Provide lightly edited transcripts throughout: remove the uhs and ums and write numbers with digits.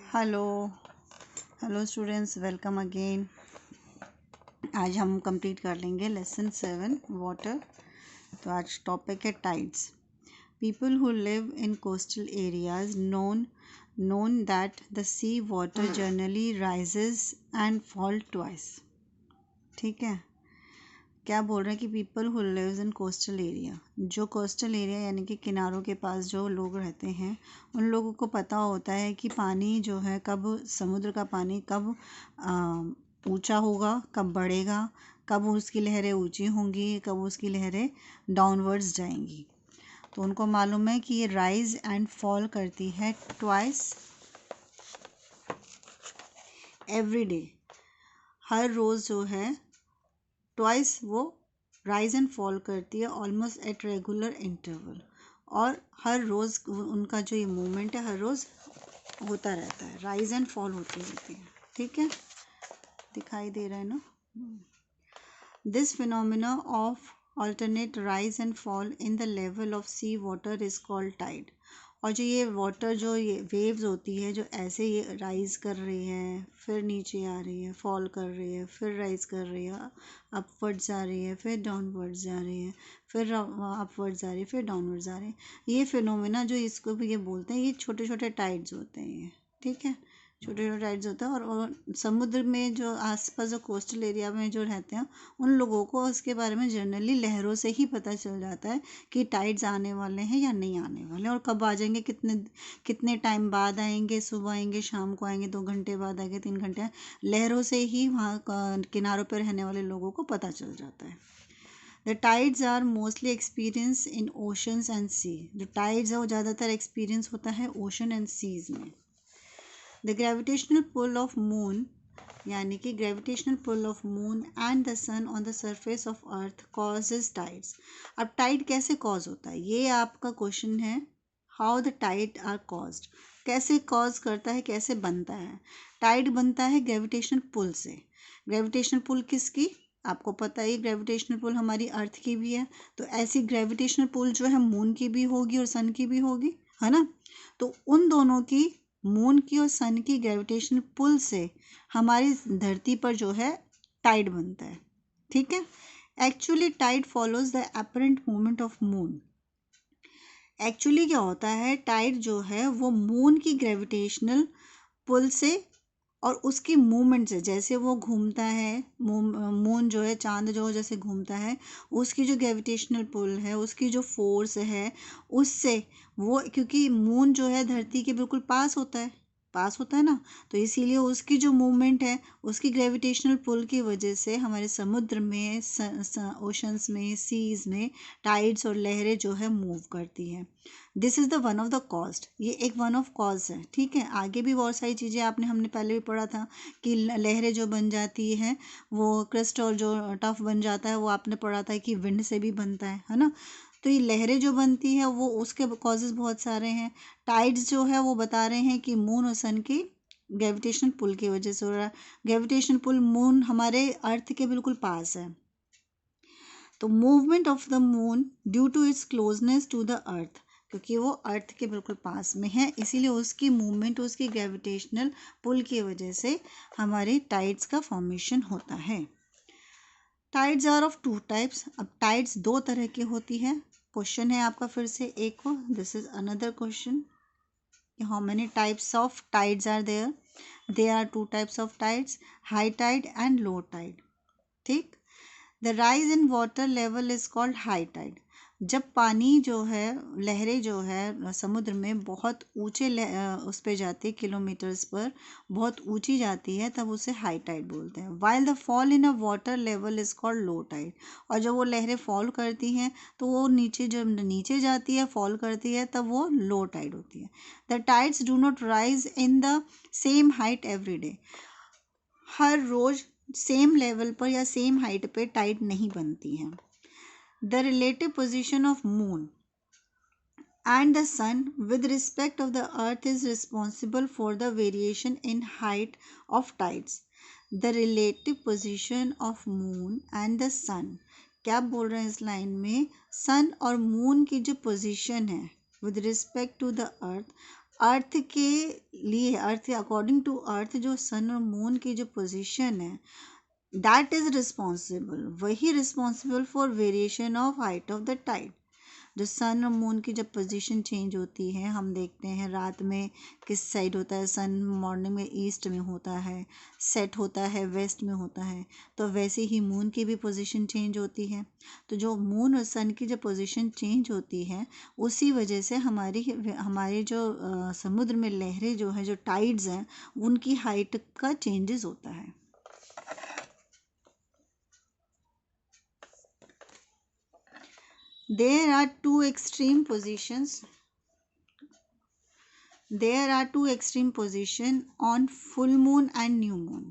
Hello hello students, welcome again. आज हम complete कर लेंगे लेसन 7 वाटर। तो आज टॉपिक है tides. People who live in coastal areas known that the sea water generally rises and fall twice. ठीक है, क्या बोल रहे हैं कि people who lives in coastal area, जो कोस्टल एरिया यानी कि किनारों के पास जो लोग रहते हैं उन लोगों को पता होता है कि पानी जो है कब समुद्र का पानी कब ऊंचा होगा, कब बढ़ेगा, कब उसकी लहरें ऊंची होंगी, कब उसकी लहरें डाउनवर्ड्स जाएंगी। तो उनको मालूम है कि ये राइज एंड फॉल करती है ट्वाइस एवरी डे। हर रोज़ जो है ट्वाइस वो राइज एंड फॉल करती है ऑलमोस्ट एट रेगुलर इंटरवल। और हर रोज़ उनका जो ये मूवमेंट है हर रोज़ होता रहता है, राइज एंड फॉल होती रहती है। ठीक है, दिखाई दे रहा है ना। This phenomena of alternate rise and fall in the level of sea water is called tide। और जो ये वाटर जो ये वेव्स होती है जो ऐसे ये राइज कर रही है, फिर नीचे आ रही है, फॉल कर रही है, फिर राइज कर रही है, अपवर्ड्स जा रही है, फिर डाउनवर्ड्स जा रही है, फिर अपवर्ड्स जा रही है, फिर डाउनवर्ड्स जा रही है, ये फिनोमिना जो इसको भी ये बोलते हैं, ये छोटे छोटे टाइड्स होते हैं ये। ठीक है, छोटे छोटे टाइड्स होता है। और समुद्र में जो आसपास जो कोस्टल एरिया में जो रहते हैं उन लोगों को उसके बारे में जनरली लहरों से ही पता चल जाता है कि टाइड्स आने वाले हैं या नहीं आने वाले, और कब आ जाएंगे, कितने कितने टाइम बाद आएंगे, सुबह आएंगे, शाम को आएंगे, 2 घंटे बाद आएंगे, 3 घंटे। लहरों से ही वहाँ किनारों पर रहने वाले लोगों को पता चल जाता है। The tides are mostly experience in oceans and sea. जो टाइड्स है वो ज़्यादातर एक्सपीरियंस होता है ओशन एंड सीज में। The gravitational pull of moon यानी कि gravitational pull of moon and the sun on the surface of earth causes tides. अब टाइड कैसे कॉज होता है, ये आपका क्वेश्चन है। How the tide are caused, कैसे कॉज करता है, कैसे बनता है। टाइड बनता है ग्रेविटेशनल पुल से। ग्रेविटेशनल पुल किसकी, आपको पता है ग्रेविटेशनल पुल हमारी अर्थ की भी है, तो ऐसी ग्रेविटेशनल पुल जो है मून की भी होगी और सन की भी होगी, है ना। तो उन दोनों की, मून की और सन की ग्रेविटेशनल पुल से हमारी धरती पर जो है टाइड बनता है। ठीक है, actually tide follows the apparent movement of moon. Actually क्या होता है, टाइड जो है वो मून की ग्रेविटेशनल पुल से और उसकी मूवमेंट से, जैसे वो घूमता है, मून जो है, चांद जो जैसे घूमता है, उसकी जो ग्रेविटेशनल पुल है, उसकी जो फोर्स है, उससे वो, क्योंकि मून जो है धरती के बिल्कुल पास होता है ना, तो इसीलिए उसकी जो मूवमेंट है उसकी ग्रेविटेशनल पुल की वजह से हमारे समुद्र में, ओशंस में, सीज में टाइड्स और लहरें जो है मूव करती है। This is the one of the cause, ये एक वन ऑफ कॉज है। ठीक है, आगे भी बहुत सारी चीज़ें हमने पहले भी पढ़ा था कि लहरें जो बन जाती है, वो क्रिस्टल जो टफ बन जाता है, वो आपने पढ़ा था कि विंड से भी बनता है ना। तो ये लहरें जो बनती है वो उसके कॉजेज बहुत सारे हैं। टाइड्स जो है वो बता रहे हैं कि मून और सन की ग्रेविटेशनल पुल की वजह से हो रहा है। ग्रेविटेशनल पुल, मून हमारे अर्थ के बिल्कुल पास है, तो movement of the moon due to its closeness to the earth, क्योंकि वो अर्थ के बिल्कुल पास में है, इसीलिए उसकी मूवमेंट, उसकी ग्रेविटेशनल पुल की वजह से हमारे टाइड्स का फॉर्मेशन होता है। Tides are of 2 types. अब टाइड्स 2 तरह की होती है। क्वेश्चन है आपका फिर से एक को, this is another question, how many types of tides are there. There are 2 types of tides, high tide and low tide. ठीक, the rise in water level is called high tide. जब पानी जो है, लहरें जो है समुद्र में बहुत ऊंचे उस पे जाती है, किलोमीटर्स पर बहुत ऊंची जाती है, तब उसे हाई टाइड बोलते हैं। While the fall in a water level is called low tide. और जब वो लहरें फॉल करती हैं तो वो नीचे, जब नीचे जाती है, फॉल करती है, तब वो लो टाइड होती है। The tides do not rise in the same height every day. हर रोज सेम लेवल पर या सेम हाइट पे टाइड नहीं बनती हैं। The relative position of moon and the sun with respect of the earth is responsible for the variation in height of tides। the relative position of moon and the sun, क्या बोल रहे हैं इस line में, सन और moon की जो position है with respect to the earth, अर्थ के लिए, अर्थ अकॉर्डिंग टू अर्थ जो सन और मून की जो पोजीशन है, दैट इज रिस्पॉन्सिबल, वही responsible for variation of height of the tide. जो सन और मून की जब पोजीशन चेंज होती है, हम देखते हैं रात में किस साइड होता है, सन मॉर्निंग में ईस्ट में होता है, सेट होता है वेस्ट में होता है, तो वैसे ही मून की भी पोजीशन चेंज होती है। तो जो मून और सन की जो पोजीशन चेंज होती है, उसी वजह से हमारे जो समुद्र में लहरें जो है, जो टाइड्स हैं, उनकी हाइट का चेंजेस होता है। There are two extreme positions. There are two extreme position on full moon and new moon.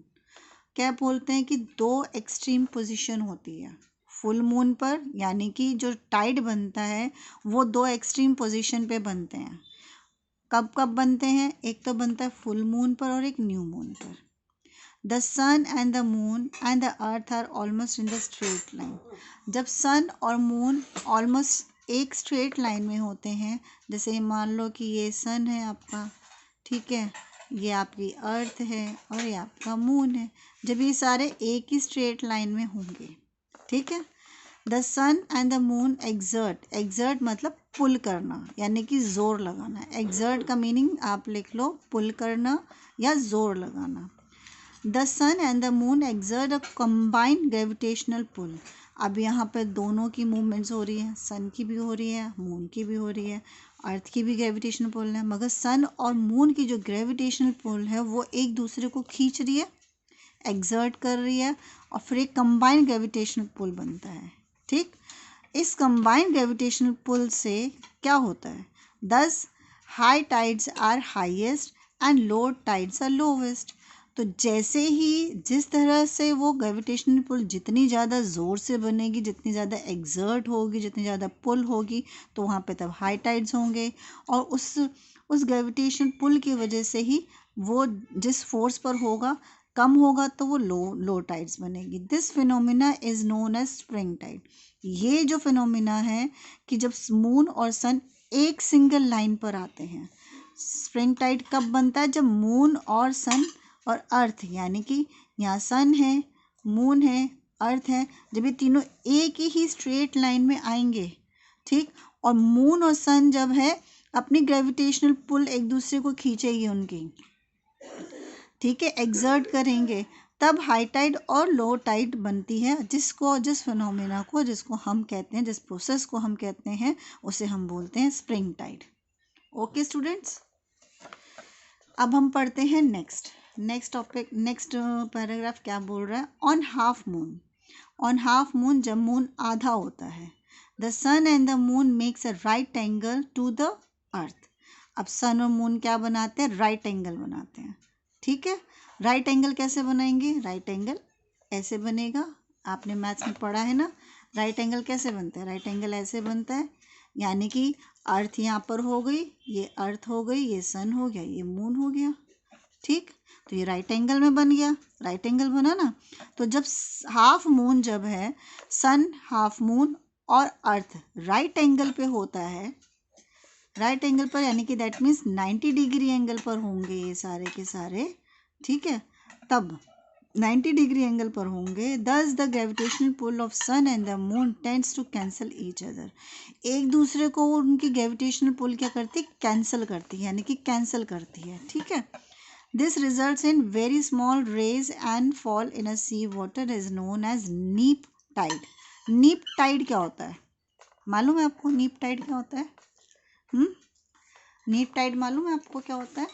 क्या बोलते हैं कि दो एक्सट्रीम पोजीशन होती है फुल मून पर, यानी कि जो टाइड बनता है वो दो एक्सट्रीम पोजीशन पे बनते हैं। कब कब बनते हैं? एक तो बनता है फुल मून पर और एक न्यू मून पर। The sun and the moon and the earth are almost in the straight line. जब सन और मून ऑलमोस्ट एक स्ट्रेट लाइन में होते हैं, जैसे मान लो कि ये सन है आपका, ठीक है, ये आपकी अर्थ है और ये आपका मून है, जब ये सारे एक ही स्ट्रेट लाइन में होंगे, ठीक है। The sun and the moon exert, exert मतलब पुल करना, यानी कि जोर लगाना। एक्सर्ट का मीनिंग आप लिख लो, पुल करना या जोर लगाना। The sun and the moon exert a combined gravitational pull. अब यहाँ पर दोनों की मूवमेंट्स हो रही है, सन की भी हो रही है, मून की भी हो रही है, अर्थ की भी ग्रेविटेशनल पुल है, मगर सन और मून की जो ग्रेविटेशनल पुल है वो एक दूसरे को खींच रही है, एक्सर्ट कर रही है, और फिर एक कंबाइंड ग्रेविटेशनल पुल बनता है, ठीक। इस कंबाइंड ग्रेविटेशनल पुल से क्या होता है? Thus high tides are highest and low tides are lowest. तो जैसे ही जिस तरह से वो ग्रेविटेशनल पुल जितनी ज़्यादा ज़ोर से बनेगी, जितनी ज़्यादा एक्सर्ट होगी, जितनी ज़्यादा पुल होगी, तो वहाँ पे तब हाई टाइड्स होंगे, और उस ग्रेविटेशनल पुल की वजह से ही वो जिस फोर्स पर होगा कम होगा तो वो लो टाइड्स बनेगी। This phenomena is known as spring tide. ये जो फिनोमिना है कि जब मून और सन एक सिंगल लाइन पर आते हैं, स्प्रिंग टाइड कब बनता है? जब मून और सन और अर्थ, यानी कि यहाँ सन है, मून है, अर्थ है, जब ये तीनों एक ही स्ट्रेट लाइन में आएंगे, ठीक, और मून और सन जब है अपनी ग्रेविटेशनल पुल एक दूसरे को खींचेगी उनकी, ठीक है, एक्सर्ट करेंगे, तब हाई टाइड और लो टाइड बनती है, जिस फिनोमेना को, जिसको हम कहते हैं, जिस प्रोसेस को हम कहते हैं, उसे हम बोलते हैं स्प्रिंग टाइड। ओके स्टूडेंट्स, अब हम पढ़ते हैं नेक्स्ट टॉपिक। नेक्स्ट पैराग्राफ क्या बोल रहा है? On half moon. On half moon, जब मून आधा होता है, the sun and the moon makes a right angle to the earth. अब सन और मून क्या बनाते हैं? राइट एंगल बनाते हैं, ठीक है। राइट एंगल कैसे बनाएंगे? राइट एंगल ऐसे बनेगा, आपने मैथ्स में पढ़ा है ना। राइट एंगल कैसे बनता है? राइट एंगल ऐसे बनता है, यानी कि अर्थ यहाँ पर हो गई, ये अर्थ हो गई, ये सन हो गया, ये मून हो गया, ठीक। तो ये राइट एंगल में बन गया, राइट एंगल बना ना। तो जब हाफ मून जब है, सन, हाफ मून और अर्थ राइट एंगल पे होता है, राइट एंगल पर, यानी कि दैट मीन्स 90 डिग्री एंगल पर होंगे ये सारे के सारे, ठीक है। तब 90 डिग्री एंगल पर होंगे, thus the gravitational pull of sun and the moon tends to cancel each other. एक दूसरे को उनकी ग्रेविटेशनल पुल क्या करती है? कैंसल करती है, यानी कि कैंसल करती है, ठीक है। This results in very small raise and fall in a sea water is known as neap tide. Neap tide क्या होता है? मालूम है आपको neap tide क्या होता है? नीप टाइड मालूम है आपको क्या होता है?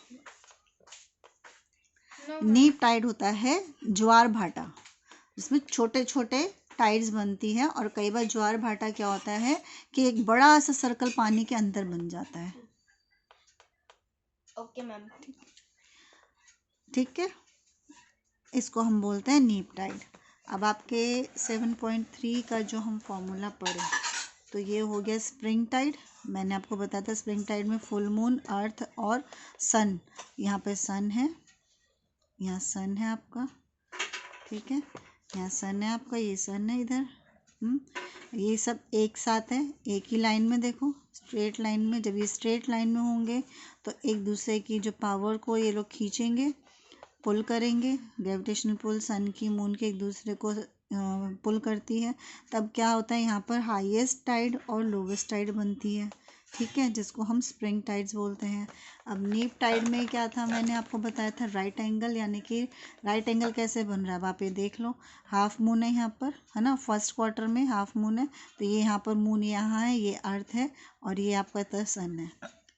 नीप टाइड होता है ज्वार भाटा, जिसमें छोटे छोटे टाइड्स बनती है, और कई बार ज्वार भाटा क्या होता है कि एक बड़ा सा सर्कल पानी के अंदर बन जाता है। ओके मैम, ठीक है, इसको हम बोलते हैं नीप टाइड। अब आपके 7.3 का जो हम फॉर्मूला पढ़े, तो ये हो गया स्प्रिंग टाइड। मैंने आपको बताया था स्प्रिंग टाइड में फुल मून, अर्थ और सन, यहाँ पे सन है, यहाँ सन है आपका, ठीक है, यहाँ सन है आपका, ये सन है इधर, ये सब एक साथ है, एक ही लाइन में देखो, स्ट्रेट लाइन में। जब ये स्ट्रेट लाइन में होंगे तो एक दूसरे की जो पावर को ये लोग खींचेंगे, पुल करेंगे। ग्रेविटेशनल पुल सन की मून के एक दूसरे को पुल करती है। तब क्या होता है, यहाँ पर हाईएस्ट टाइड और लोवेस्ट टाइड बनती है, ठीक है, जिसको हम स्प्रिंग टाइड्स बोलते हैं। अब नीप टाइड में क्या था, मैंने आपको बताया था राइट एंगल, यानी कि राइट एंगल कैसे बन रहा है अब आप ये देख लो। हाफ मून है यहाँ पर, है ना, फर्स्ट क्वार्टर में हाफ मून है, तो ये यहाँ पर मून यहाँ है, ये अर्थ है और ये आपका सन है।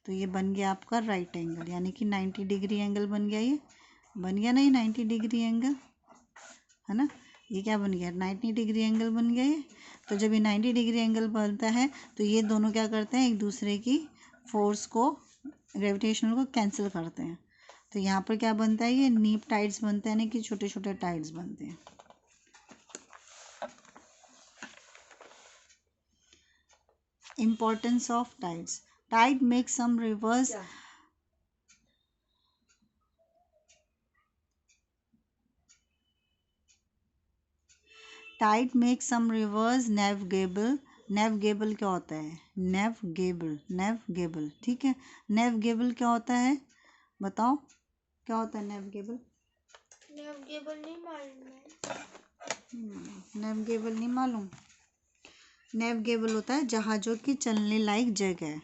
तो ये बन गया आपका राइट एंगल, यानी कि 90 डिग्री एंगल बन गया। ये बन गया नहीं 90 डिग्री एंगल, है ना, ये क्या बन गया 90 डिग्री एंगल बन गया ये। तो जब ये 90 डिग्री एंगल बनता है तो ये दोनों क्या करते हैं, एक दूसरे की फोर्स को, ग्रेविटेशनल को कैंसिल करते हैं। तो यहाँ पर क्या बनता है, ये नीप टाइड्स बनते हैं, यानी कि छोटे छोटे टाइड्स बनते हैं। Importance of tides. Tide makes some rivers navigable. Navigable क्या होता है, नेविगेबल, ठीक है। नेविगेबल क्या होता है, बताओ क्या होता है नेविगेबल? नेविगेबल नहीं मालूम। नेविगेबल नहीं मालूम। नेविगेबल होता है जहाज़ों की चलने लायक जगह।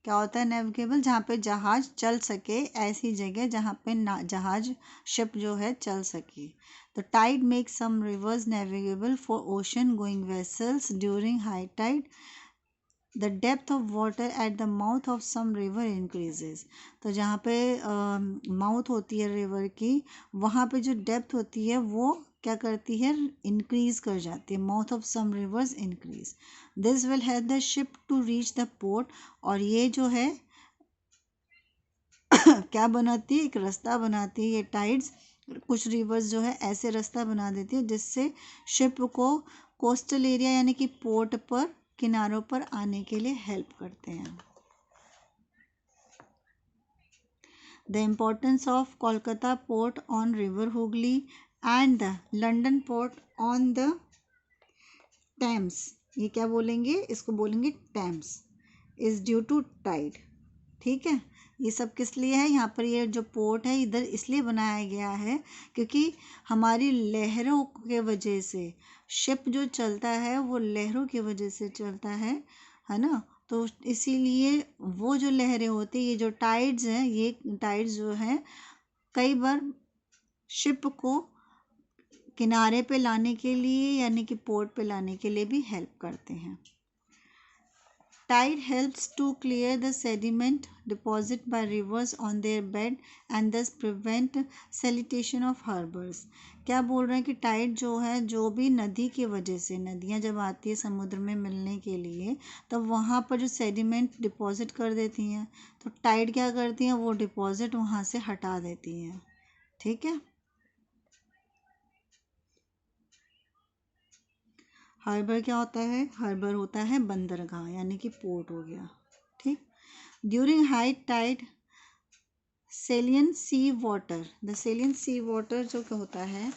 क्या होता है नेविगेबल, जहाँ पे जहाज चल सके, ऐसी जगह जहाँ पे जहाज शिप जो है चल सके। तो tide make some rivers navigable for ocean going vessels during high tide. The depth of water at the mouth of some river increases. तो जहाँ पे माउथ होती है रिवर की, वहाँ पे जो डेप्थ होती है वो क्या करती है, इंक्रीज कर जाती है। Mouth of some rivers increase, this will help the ship to reach the port. और ये जो है क्या बनाती है, एक रास्ता बनाती है ये टाइड्स। कुछ रिवर्स जो है ऐसे रास्ता बना देती है जिससे शिप को कोस्टल एरिया यानी कि पोर्ट पर, किनारों पर आने के लिए हेल्प करते हैं। The importance of Kolkata port on river Hooghly and the London port on the Thames, ये क्या बोलेंगे, इसको बोलेंगे Thames, is due to tide, ठीक है। ये सब किस लिए है, यहाँ पर ये जो पोर्ट है इधर इसलिए बनाया गया है क्योंकि हमारी लहरों के वजह से शिप जो चलता है वो लहरों की वजह से चलता है ना। तो इसीलिए वो जो लहरें होती है, ये जो टाइड्स हैं, ये टाइड्स जो है कई बार शिप को किनारे पे लाने के लिए यानी कि पोर्ट पे लाने के लिए भी हेल्प करते हैं। Tide helps to clear the sediment deposit by rivers on their bed and thus prevent siltation of harbors. क्या बोल रहे हैं कि टाइड जो है, जो भी नदी की वजह से, नदियाँ जब आती है समुद्र में मिलने के लिए, तब वहाँ पर जो सेडिमेंट डिपॉजिट कर देती हैं, तो टाइड क्या करती हैं, वो डिपॉजिट वहाँ से हटा देती हैं, ठीक है। हार्बर क्या होता है, हार्बर होता है बंदरगाह, यानी कि पोर्ट हो गया, ठीक। During high tide saline sea water, the saline sea water जो क्या होता है,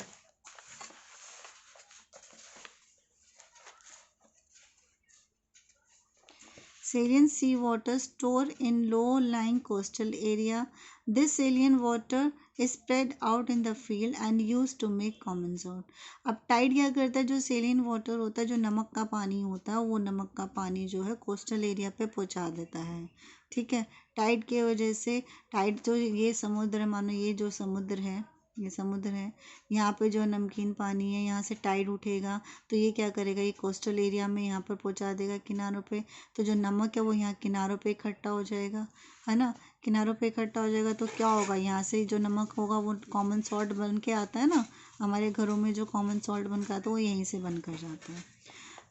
saline sea water stored in low-lying coastal area. This saline water is spread out in the field and used to make common salt. अब Tide क्या करता है, जो salient water होता है, जो नमक का पानी होता है, वो नमक का पानी जो है कोस्टल एरिया पे पहुंचा देता है, ठीक है। टाइड के वजह से, टाइड जो ये समुद्र है, मानो ये जो समुद्र है, ये समुद्र है, यहाँ पे जो नमकीन पानी है, यहाँ से टाइड उठेगा तो ये क्या करेगा, ये कोस्टल एरिया में यहाँ पर पहुँचा देगा किनारों पे। तो जो नमक है वो यहाँ किनारों पे इकट्ठा हो जाएगा, है ना, किनारों पे इकट्ठा हो जाएगा तो क्या होगा, यहाँ से जो नमक होगा वो कॉमन सॉल्ट बन के आता है ना, हमारे घरों में जो कॉमन सॉल्ट बन के आता है वो यहीं से बन कर जाता है।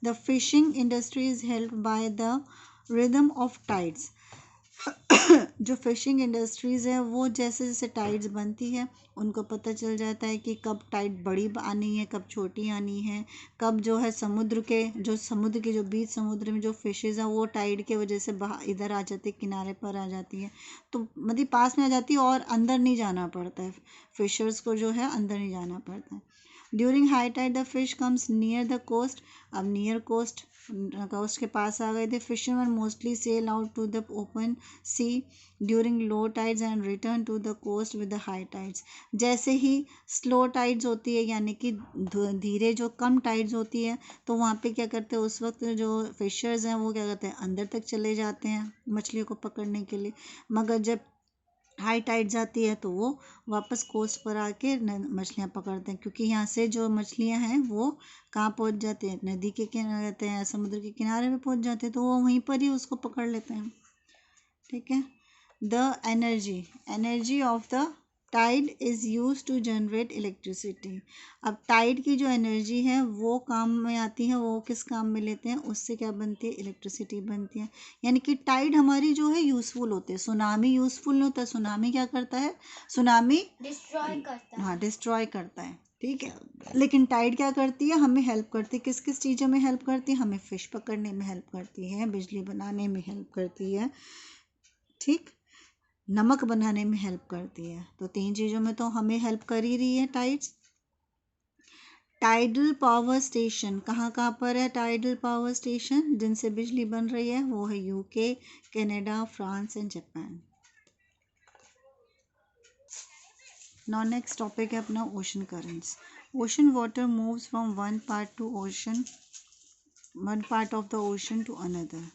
The fishing industry is help by the rhythm of tides. जो फिशिंग इंडस्ट्रीज़ है वो जैसे जैसे टाइड्स बनती है उनको पता चल जाता है कि कब टाइड बड़ी आनी है, कब छोटी आनी है, कब जो है समुद्र के जो बीच समुद्र में जो फिशेज़ हैं वो टाइड के वजह से इधर आ जाती है, किनारे पर आ जाती है, तो मतलब पास में आ जाती है और अंदर नहीं जाना पड़ता है, फिशर्स को जो है अंदर नहीं जाना पड़ता है। During high tide the fish comes near the coast. अब नियर कोस्ट कोस्ट के पास आ गए थे। Fisherman mostly sail out to the open sea during low tides and return to the coast with the high tides. जैसे ही slow tides होती है यानी कि धीरे जो कम टाइड्स होती है तो वहाँ पे क्या करते हैं, उस वक्त जो फिशर्स हैं वो क्या करते हैं, अंदर तक चले जाते हैं मछलियों को पकड़ने के लिए। मगर जब हाई टाइड जाती है तो वो वापस कोस्ट पर आके मछलियाँ पकड़ते हैं, क्योंकि यहाँ से जो मछलियाँ हैं वो कहाँ पहुँच जाते हैं, नदी के किनारे रहते हैं, समुद्र के किनारे में पहुँच जाते हैं, तो वो वहीं पर ही उसको पकड़ लेते हैं। ठीक है। The energy of the tide is use to generate electricity. अब टाइड की जो एनर्जी है वो काम में आती है, वो किस काम में लेते हैं, उससे क्या बनती है, इलेक्ट्रिसिटी बनती है। यानी कि टाइड हमारी जो है यूज़फुल होते हैं। सुनामी यूज़फुल नहीं होता, सुनामी क्या करता है, सुनामी डिस्ट्रॉय करता है। हाँ डिस्ट्रॉय करता है। ठीक है, लेकिन टाइड क्या करती है, हमें हेल्प करती है। किस किस चीज़ों में हेल्प करती है, हमें फिश पकड़ने में हेल्प करती है, बिजली बनाने में हेल्प करती है, ठीक, नमक बनाने में हेल्प करती है। तो 3 चीज़ों में तो हमें हेल्प कर ही रही है टाइड्स। टाइडल पावर स्टेशन कहाँ कहाँ पर है, टाइडल पावर स्टेशन जिनसे बिजली बन रही है वो है UK, Canada, France and Japan. Now next topic है अपना ocean currents. Ocean water moves from one part of the ocean to another.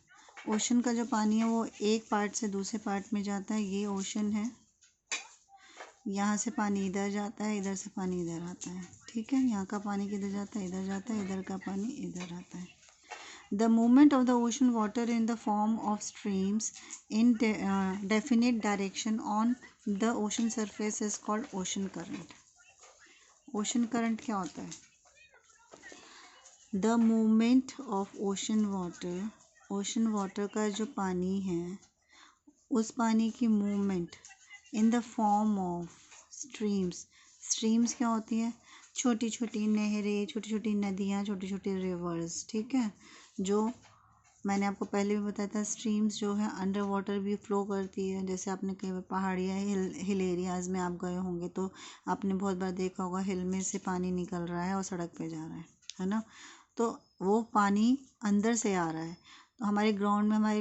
Ocean का जो पानी है वो एक पार्ट से दूसरे पार्ट में जाता है, ये ओशन है। यहाँ से पानी इधर जाता है, इधर से पानी इधर आता है। ठीक है, यहाँ का पानी किधर जाता है, इधर जाता है, इधर का पानी इधर आता है। The movement of the ocean water in the form of streams in definite direction on the ocean surface is called ocean current. Ocean current क्या होता है? The movement of ocean water का जो पानी है उस पानी की movement in the form of streams क्या होती है, छोटी छोटी नहरें, छोटी छोटी नदियाँ, छोटी छोटी रिवर्स। ठीक है, जो मैंने आपको पहले भी बताया था, स्ट्रीम्स जो है अंडर वाटर भी फ्लो करती है। जैसे आपने कई बार पहाड़ी या हिल एरियाज़ में आप गए होंगे तो आपने बहुत बार देखा होगा हिल में से पानी निकल रहा है और सड़क पे जा रहा है ना, तो वो पानी अंदर से आ रहा है। तो हमारे ग्राउंड में, हमारे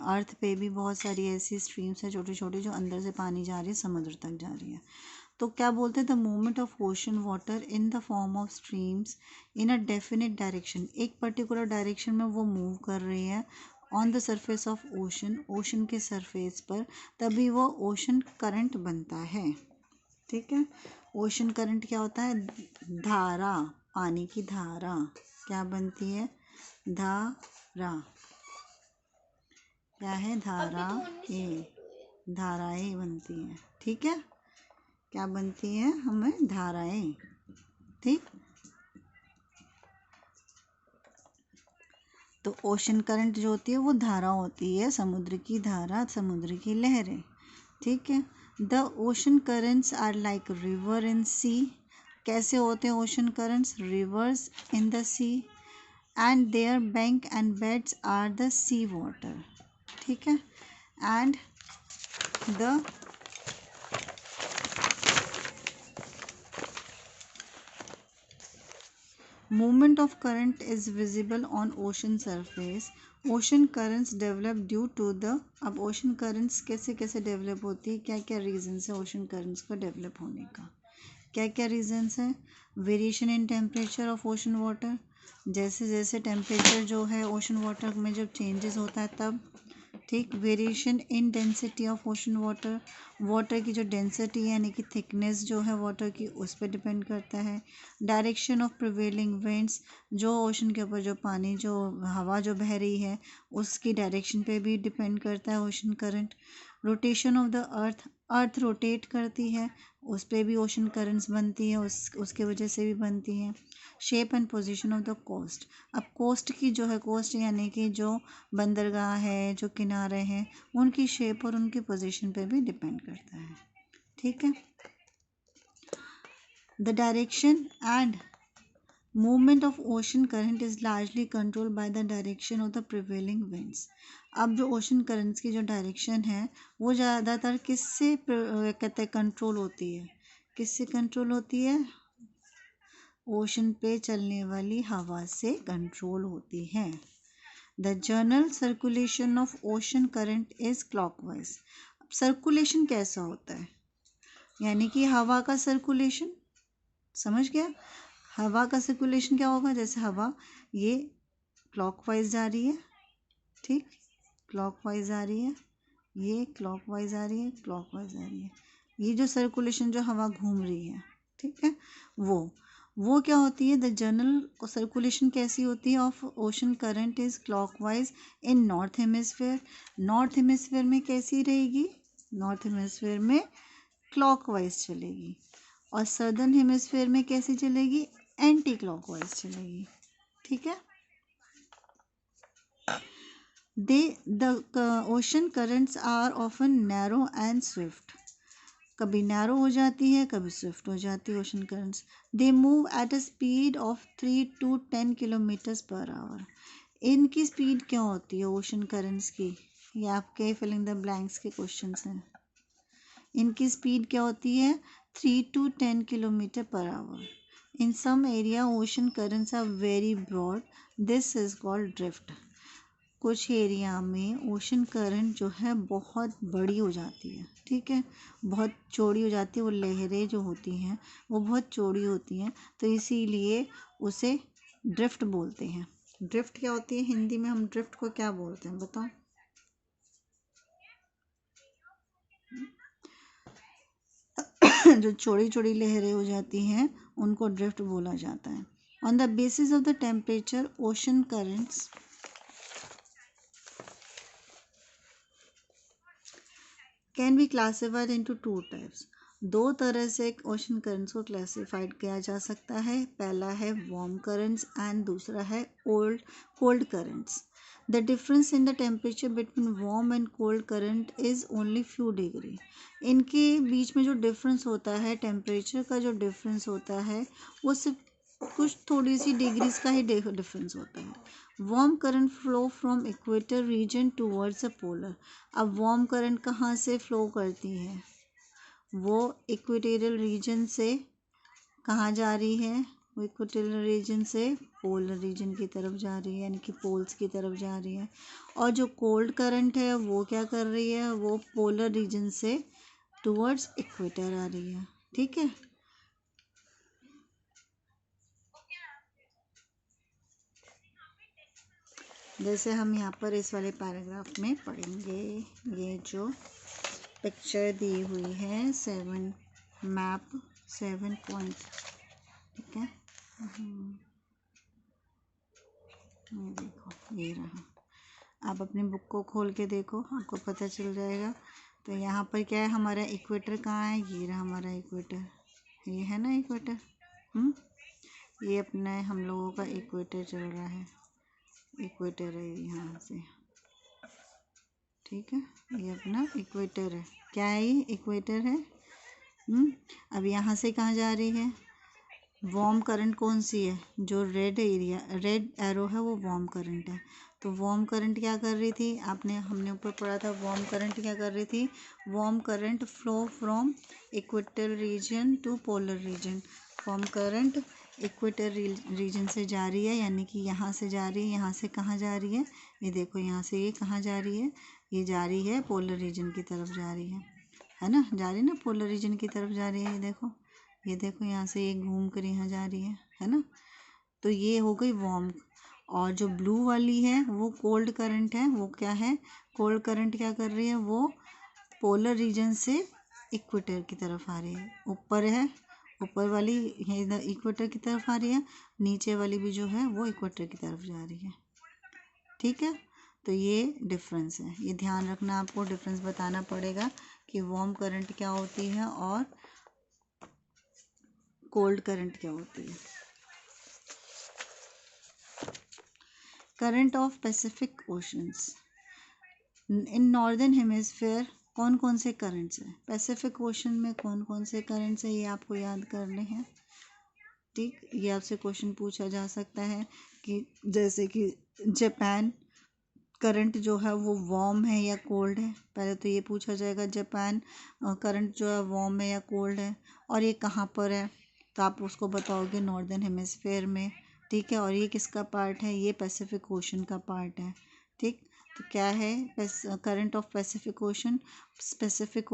अर्थ पे भी बहुत सारी ऐसी स्ट्रीम्स हैं छोटी छोटी जो अंदर से पानी जा रही है, समुद्र तक जा रही है। तो क्या बोलते हैं, the movement of ocean water in the form of streams in a definite direction. एक पर्टिकुलर डायरेक्शन में वो मूव कर रही है on the surface of ocean के सरफेस पर, तभी वो ओशन करंट बनता है। ठीक है, ओशन करंट क्या होता है, धारा, पानी की धारा क्या बनती है, धारा क्या है, धाराएं बनती हैं। ठीक है, क्या बनती है, हमें धाराएं। ठीक, तो ओशन करंट जो होती है वो धारा होती है, समुद्र की धारा, समुद्र की लहरें। ठीक है, the ocean currents are like river in sea. कैसे होते हैं ocean currents, rivers in the sea and their bank and beds are the sea water. ठीक है, and the movement of current is visible on ocean surface. ocean currents develop due to the, अब ocean currents कैसे कैसे develop होती है, क्या क्या reasons है ocean currents का develop होने का, क्या क्या reasons है, variation in temperature of ocean water, जैसे जैसे टेम्परेचर जो है ओशन वाटर में जब चेंजेस होता है तब। ठीक, variation in density of ocean water, water की जो डेंसिटी यानी कि थिकनेस जो है वाटर की उस पर डिपेंड करता है। डायरेक्शन ऑफ प्रिवेलिंग विंड्स, जो ओशन के ऊपर जो पानी जो हवा जो बह रही है उसकी डायरेक्शन पे भी डिपेंड करता है ocean current. Rotation of the earth rotate करती है, उस पर भी ओशन करंट्स बनती है, उसके वजह से भी बनती है। Shape and position of the coast, अब कोस्ट की जो है, कोस्ट यानी कि जो बंदरगाह है, जो किनारे हैं, उनकी शेप और उनकी पोजीशन पे भी डिपेंड करता है। ठीक है, the direction and movement of ocean current is largely controlled by the direction of the prevailing winds. अब जो ओशन करंट्स की जो डायरेक्शन है वो ज़्यादातर किससे कहते हैं कंट्रोल होती है, किससे कंट्रोल होती है, ओशन पे चलने वाली हवा से कंट्रोल होती है। The general circulation of ocean current is clockwise. Circulation कैसा होता है, यानी कि हवा का सर्कुलेशन, समझ गया? हवा का सर्कुलेशन क्या होगा, जैसे हवा ये क्लॉकवाइज जा रही है, ठीक, क्लॉकवाइज आ रही है, ये क्लॉकवाइज आ रही है, क्लॉकवाइज आ रही है, ये जो सर्कुलेशन जो हवा घूम रही है, ठीक है, वो क्या होती है, द जनरल सर्कुलेशन कैसी होती है of ocean current is clockwise in north hemisphere. North hemisphere में कैसी रहेगी, नॉर्थ हेमिस्फेयर में क्लॉकवाइज चलेगी, और सदर्न हेमिस्फेयर में कैसी चलेगी, एंटी क्लॉकवाइज चलेगी, ठीक है। The ocean currents are often narrow and swift. कभी नैरो हो जाती है, कभी स्विफ्ट हो जाती है ocean currents. They move at a speed of 3 to 10 kilometres per hour. इनकी स्पीड क्या होती है ओशन करंट्स की, ये आपके फिलिंग द ब्लैंक्स के क्वेश्चंस हैं। इनकी स्पीड क्या होती है, 3 to 10 kilometre per hour. In some area ocean currents are very broad, this is called drift. कुछ एरिया में ओशन करंट जो है बहुत बड़ी हो जाती है, ठीक है, बहुत चौड़ी हो जाती है, वो लहरें जो होती हैं वो बहुत चौड़ी होती हैं, तो इसीलिए उसे ड्रिफ्ट बोलते हैं। ड्रिफ्ट क्या होती है, हिंदी में हम ड्रिफ्ट को क्या बोलते हैं बताओ? जो चौड़ी चौड़ी लहरें हो जाती हैं उनको ड्रिफ्ट बोला जाता है। On the basis of the temperature ocean currents can be classified into 2 types. 2 तरह से ओशन करंट्स को क्लासिफाइड किया जा सकता है। पहला है वार्म करंट्स एंड दूसरा है cold currents. The difference in the temperature between warm and cold current is only few degree. इनके बीच में जो डिफरेंस होता है, टेम्परेचर का जो डिफरेंस होता है वो सिर्फ कुछ थोड़ी सी डिग्रीज का ही डिफरेंस होता है। Warm current flow from equator region towards the polar. अब वार्म करंट कहाँ से फ्लो करती है, वो इक्वेटोरियल रीजन से कहाँ जा रही है, वो इक्वेटोरियल रीजन से पोलर रीजन की तरफ जा रही है, यानी कि पोल्स की तरफ जा रही है। और जो कोल्ड करंट है वो क्या कर रही है, वो पोलर रीजन से टूवर्ड्स इक्वेटर आ रही है, ठीक है। जैसे हम यहाँ पर इस वाले पैराग्राफ में पढ़ेंगे, ये जो पिक्चर दी हुई है 7 पॉइंट, ठीक है, ये देखो ये रहा। आप अपनी बुक को खोल के देखो, आपको पता चल जाएगा। तो यहाँ पर क्या है, हमारा इक्वेटर कहाँ है, ये रहा हमारा इक्वेटर, ये है ना इक्वेटर, ये अपना हम लोगों का इक्वेटर चल रहा है, इक्वेटर है यहाँ से, ठीक है, ये अपना इक्वेटर है। क्या है, ये इक्वेटर है। अब यहाँ से कहाँ जा रही है, वार्म करंट कौन सी है, जो रेड एरो है वो वार्म करंट है। तो वार्म करंट क्या कर रही थी, हमने ऊपर पढ़ा था, वार्म करंट क्या कर रही थी, warm current flow from equator region to polar region. Warm current equator region से जा रही है, यानी कि यहाँ से जा रही है, यहाँ से कहाँ जा रही है, ये देखो यहाँ से ये कहाँ जा रही है, ये जा रही है पोलर रीजन की तरफ जा रही है ना, जा रही है ना, पोलर रीजन की तरफ जा रही है। ये देखो यहाँ से ये घूम कर यहाँ जा रही है ना। तो ये हो गई वार्म। और जो ब्लू वाली है वो कोल्ड करंट है। वो क्या है, कोल्ड करंट क्या कर रही है, वो पोलर रीजन से इक्वेटर की तरफ आ रही है। ऊपर है, ऊपर वाली इधर इक्वेटर की तरफ आ रही है, नीचे वाली भी जो है वो इक्वेटर की तरफ जा रही है, ठीक है। तो ये डिफरेंस है, ये ध्यान रखना, आपको डिफरेंस बताना पड़ेगा कि वार्म करंट क्या होती है और कोल्ड करंट क्या होती है। Current of Pacific oceans in northern hemisphere, कौन कौन से करंट्स हैं पैसिफिक ओशन में, कौन कौन से करंट्स हैं, ये आपको याद करने हैं, ठीक। ये आपसे क्वेश्चन पूछा जा सकता है कि जैसे कि जापान करंट जो है वो वार्म है या कोल्ड है। पहले तो ये पूछा जाएगा जापान करंट जो है वार्म है या कोल्ड है, और ये कहाँ पर है, तो आप उसको बताओगे नॉर्दर्न हेमिस्फेयर में, ठीक है। और ये किसका पार्ट है, ये पैसिफिक ओशन का पार्ट है, ठीक, तो क्या है current of Pacific ocean. Pacific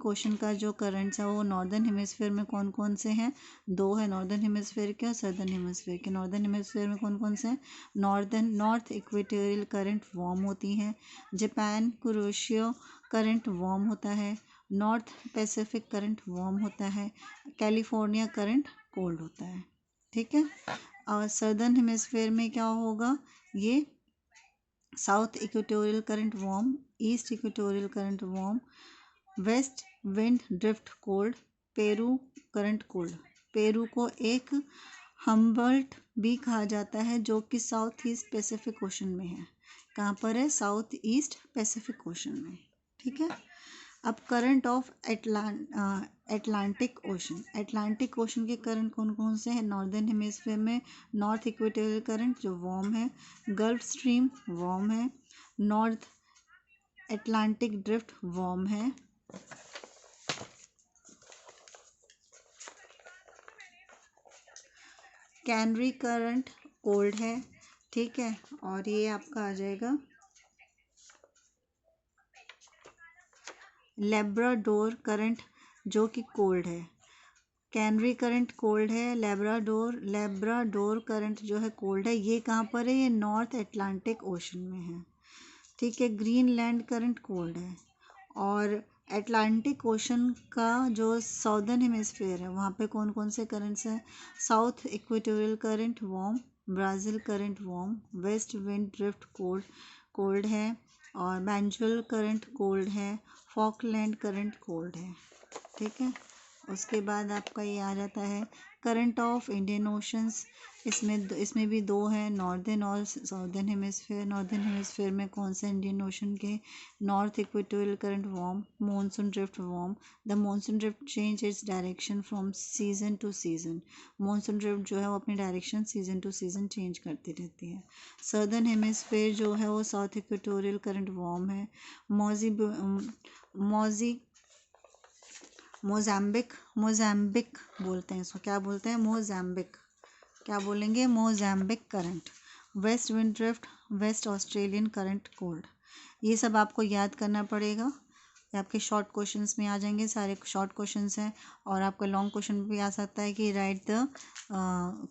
ocean का जो करंट्स है वो नॉर्दर्न हेमिस्फीयर में कौन कौन से हैं, दो है, नॉर्दर्न हेमिस्फीयर के और सदर्न हेमिस्फीयर के। नॉर्दर्न हेमिस्फीयर में कौन कौन से हैं, नॉर्थ इक्वेटोरियल करंट वार्म होती हैं, जापान कुरोशियो करंट वार्म होता है, नॉर्थ पैसिफिक करंट वार्म होता है, कैलिफोर्निया करंट कोल्ड होता है। ठीक है, और सदर्न हेमिस्फीयर में क्या होगा, ये south equatorial current warm, east equatorial current warm, waste wind drift cold, Peru current cold. Peru को एक हम्बल्ट भी कहा जाता है जो कि साउथ ईस्ट पैसिफिक ओशन में है। कहाँ पर है, साउथ ईस्ट पैसिफिक ओशन में। ठीक है, अब current of Atlantic ocean. Atlantic ocean के करंट कौन कौन से हैं, नॉर्दर्न हेमिस्फीयर में नॉर्थ इक्वेटोरियल करंट जो वार्म है, गल्फ स्ट्रीम वार्म है, नॉर्थ अटलांटिक ड्रिफ्ट वार्म है, कैनरी करंट कोल्ड है। ठीक है, और ये आपका आ जाएगा लेब्राडोर करंट जो कि कोल्ड है। कैनरी करंट कोल्ड है, लेब्राडोर करंट जो है कोल्ड है। ये कहाँ पर है, ये नॉर्थ अटलांटिक ओशन में है। ठीक है, ग्रीनलैंड करंट कोल्ड है। और अटलांटिक ओशन का जो साउदर्न हेमिस्फीयर है वहाँ पे कौन कौन से करंट्स हैं, south equatorial current warm, Brazil current warm, waste wind drift cold है, और बेंजुअल करंट कोल्ड है, फॉकलैंड करंट कोल्ड है। ठीक है, उसके बाद आपका ये आ जाता है करंट ऑफ इंडियन ओशंस। इसमें भी दो हैं, नॉर्दर्न और साउदर्न हेमिस्फीयर। नॉर्दर्न हेमिस्फीयर में कौन सा इंडियन ओशन के, north equatorial current warm, monsoon drift warm. The monsoon drift change its direction from season two season. Monsoon drift जो है वो अपनी direction season two season change करती रहती है। सदर्न हेमिस्फीयर जो है वो साउथ इक्वेटोरियल करंट वार्म है। मोज़ैम्बिक बोलते हैं इसको, क्या बोलते हैं, मोज़ैम्बिक। क्या बोलेंगे, Mozambique current. West wind drift, west Australian current cold. ये सब आपको याद करना पड़ेगा, ये आपके शॉर्ट क्वेश्चंस में आ जाएंगे, सारे शॉर्ट क्वेश्चंस हैं। और आपका लॉन्ग क्वेश्चन भी आ सकता है कि right the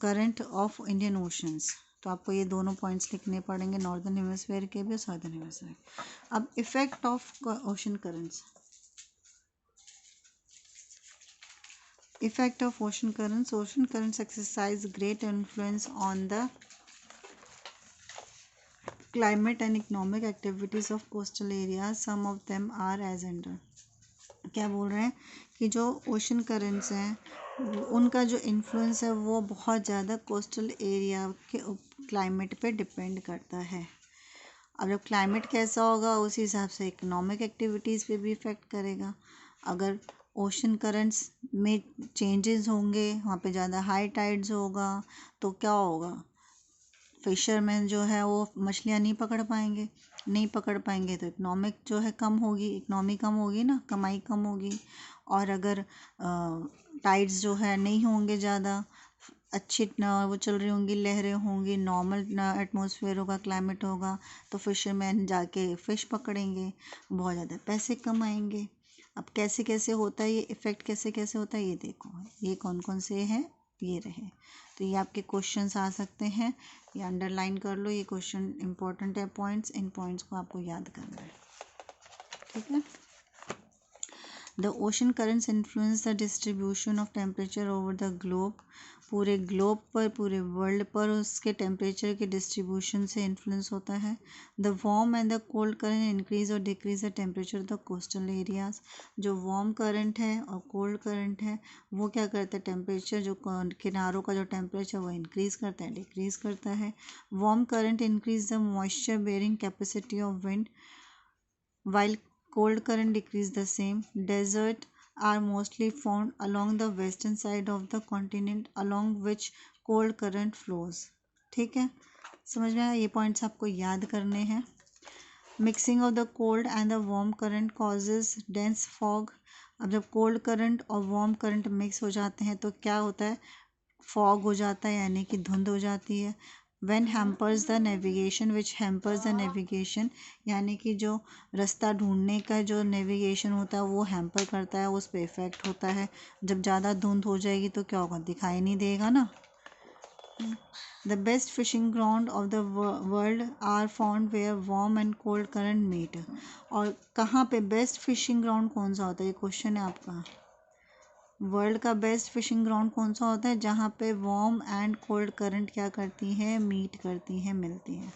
current of Indian oceans. तो आपको ये दोनों पॉइंट्स लिखने पड़ेंगे, नॉर्दर्न हेमिस्फीयर के भी और साउदर्न हेमिस्फीयर। अब effect of ocean currents. Effect of ocean currents. Ocean currents exercise great influence on the climate and economic activities of coastal areas. Some of them are as under. क्या बोल रहे हैं कि जो ओशन करंट्स हैं उनका जो इन्फ्लुएंस है वो बहुत ज़्यादा कोस्टल एरिया के क्लाइमेट पे डिपेंड करता है। अब जब क्लाइमेट कैसा होगा उसी हिसाब से इकोनॉमिक एक्टिविटीज़ पे भी इफ़ेक्ट करेगा। अगर ओशन करंट्स में चेंजेस होंगे, वहाँ पे ज़्यादा हाई टाइड्स होगा तो क्या होगा, फिशरमैन जो है वो मछलियाँ नहीं पकड़ पाएंगे तो इकोनॉमिक जो है कम होगी, इकोनॉमी कम होगी ना, कमाई कम होगी। और अगर टाइड्स जो है नहीं होंगे ज़्यादा अच्छी वो चल रही होंगी, लहरें होंगी, नॉर्मल एटमॉस्फेयर होगा, क्लाइमेट होगा, तो फिशरमैन जाके फ़िश पकड़ेंगे, बहुत ज़्यादा पैसे कमाएंगे। अब कैसे कैसे होता है ये इफ़ेक्ट, कैसे कैसे होता है ये देखो, ये कौन कौन से हैं, ये रहे। तो ये आपके क्वेश्चंस आ सकते हैं, ये अंडरलाइन कर लो, ये क्वेश्चन इंपॉर्टेंट है, पॉइंट्स, इन पॉइंट्स को आपको याद करना है। ठीक है, the ocean currents influence the distribution of temperature over the globe. पूरे ग्लोब पर, पूरे वर्ल्ड पर उसके टेम्परेचर के डिस्ट्रीब्यूशन से इन्फ्लुएंस होता है। The warm and the cold current increase और decrease the temperature of the coastal areas. जो वार्म करंट है और कोल्ड करंट है वो क्या करता है, टेम्परेचर जो किनारों का जो टेम्परेचर वो इंक्रीज करता है, डिक्रीज करता है। Warm current increase the moisture bearing capacity of wind while cold current decrease the same. Deserts are mostly found along the western side of the continent along which cold current flows. ठीक है, समझ में आया, ये points आपको याद करने हैं। Mixing of the cold and the warm current causes dense fog. अब जब कोल्ड करंट और वार्म करंट मिक्स हो जाते हैं तो क्या होता है, फॉग हो जाता है, यानी कि धुंध हो जाती है। when hampers the navigation, which hampers the navigation, यानी कि जो रास्ता ढूंढने का जो नेविगेशन होता है वो हैम्पर करता है, उस पर इफेक्ट होता है। जब ज़्यादा धुंध हो जाएगी तो क्या होगा, दिखाई नहीं देगा ना। The best fishing ground of the world are found where warm and cold current meet. और कहाँ पे बेस्ट फिशिंग ग्राउंड कौन सा होता है, ये क्वेश्चन है आपका। वर्ल्ड का बेस्ट फिशिंग ग्राउंड कौन सा होता है, जहाँ पे वार्म एंड कोल्ड करंट क्या करती हैं, मीट करती हैं, मिलती हैं।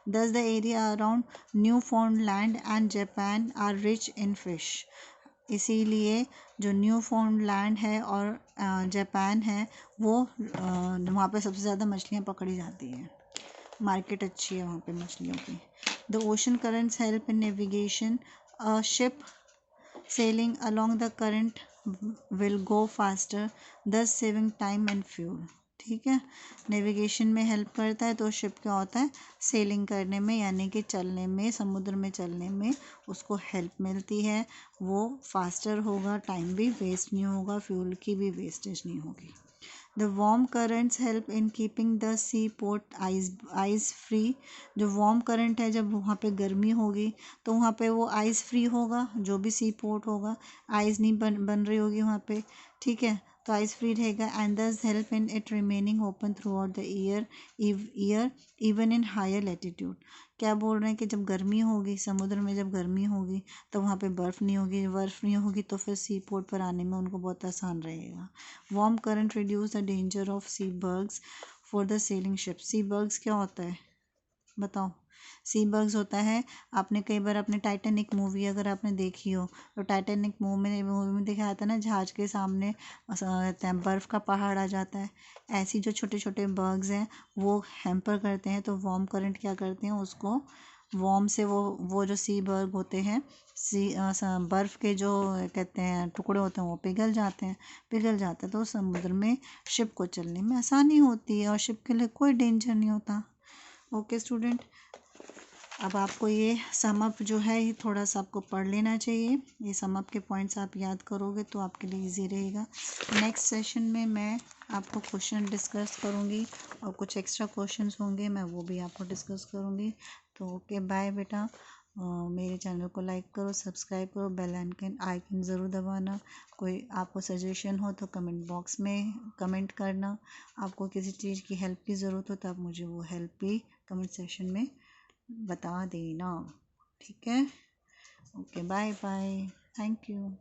Thus the area around Newfoundland and Japan are rich in fish. इसीलिए जो न्यू फाउंडलैंड है और जापान है वो वहाँ पे सबसे ज़्यादा मछलियाँ पकड़ी जाती हैं, मार्केट अच्छी है वहाँ पे मछलियों की। The ocean currents help in navigation. A ship sailing along the current will go faster, thus saving time and fuel। ठीक है, नेविगेशन में हेल्प करता है तो शिप क्या होता है, सेलिंग करने में यानी कि चलने में, समुद्र में चलने में उसको हेल्प मिलती है, वो फास्टर होगा, टाइम भी वेस्ट नहीं होगा, फ्यूल की भी वेस्टेज नहीं होगी। The warm currents help in keeping the seaport ice free। जो warm current है, जब वहाँ पे गर्मी होगी तो वहाँ पे वो ice free होगा, जो भी सी पोर्ट होगा आइस नहीं बन रही होगी वहाँ पे, ठीक है, तो आइस फ्री रहेगा। And thus help in it remaining open throughout the year even in higher latitude. क्या बोल रहे हैं कि जब गर्मी होगी, समुद्र में जब गर्मी होगी तो वहाँ पे बर्फ़ नहीं होगी, बर्फ़ नहीं होगी तो फिर सी पोर्ट पर आने में उनको बहुत आसान रहेगा। Warm current reduce the danger of sea bergs for the sailing ship. Sea bergs क्या होता है बताओ, सी बग्स होता है, आपने कई बार अपने टाइटैनिक मूवी अगर आपने देखी हो तो टाइटैनिक मूवी में दिखाया था ना, जहाज के सामने बर्फ़ का पहाड़ आ जाता है। ऐसी जो छोटे छोटे बग्स हैं वो हैम्पर करते हैं, तो वार्म करंट क्या करते हैं, उसको वार्म से वो जो सी बर्ग होते हैं, बर्फ़ के जो कहते हैं टुकड़े होते हैं वो पिघल जाते हैं तो समुद्र में शिप को चलने में आसानी होती है और शिप के लिए कोई डेंजर नहीं होता। ओके स्टूडेंट, अब आपको ये सम अप जो है ये थोड़ा सा आपको पढ़ लेना चाहिए। ये सम अप के पॉइंट्स आप याद करोगे तो आपके लिए इजी रहेगा। नेक्स्ट सेशन में मैं आपको क्वेश्चन डिस्कस करूँगी और कुछ एक्स्ट्रा क्वेश्चंस होंगे मैं वो भी आपको डिस्कस करूँगी। तो ओके बाय बेटा। मेरे चैनल को लाइक करो, सब्सक्राइब करो, बेल आइकन ज़रूर दबाना। कोई आपको सजेशन हो तो कमेंट बॉक्स में कमेंट करना। आपको किसी चीज़ की हेल्प की ज़रूरत हो तो आप मुझे वो हेल्प भी कमेंट सेक्शन में बता देना, ठीक है। Okay bye bye, thank you.